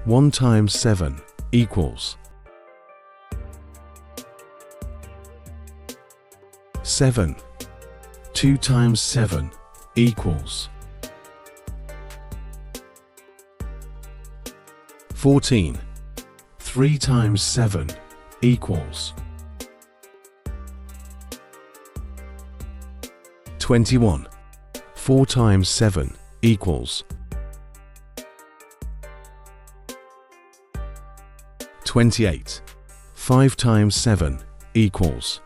1 times 7 equals 7. 2 times 7 equals 14. 3 times 7 equals 21. 4 times 7 equals 28. 5 times 7 equals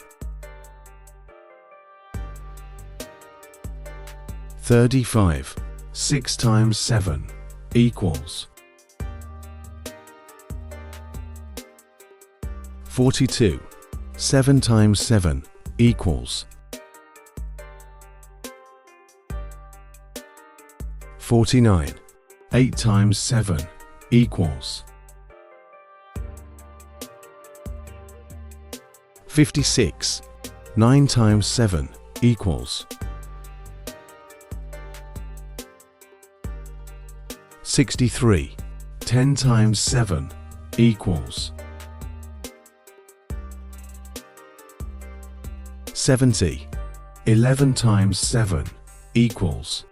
35. 6 times 7 equals 42. 7 times 7 equals 49. 8 times 7 equals 56. 9 times 7 equals 63. 10 times 7 equals 70. 11 times 7 equals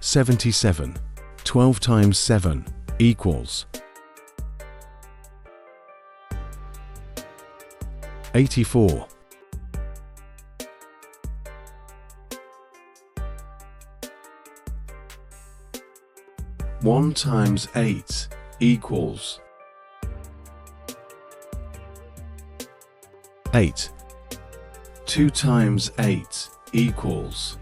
77. 12 times 7 equals 84. 1 times 8 equals 8. 2 times 8 equals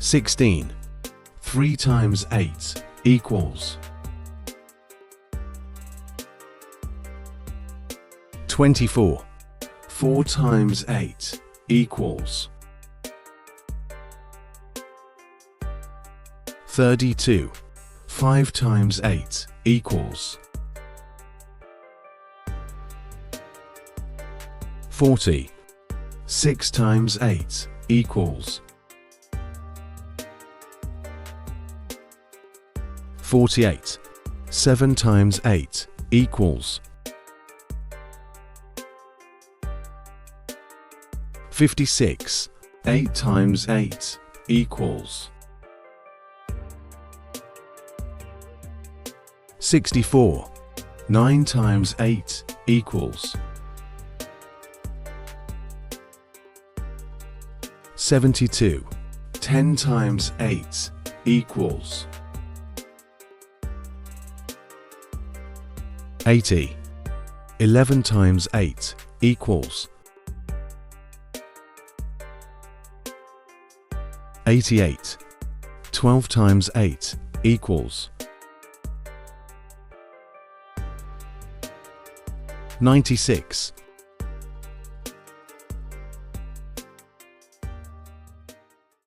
16. 3 times 8 equals 24. 4 times 8 equals 32. 5 times 8 equals 40. 6 times 8 equals 48. 7 times 8 equals 56. 8 times 8 equals 64. 9 times 8 equals 72. 10 times 8 equals 80. 11 times 8 equals 88. 12 times 8 equals 96.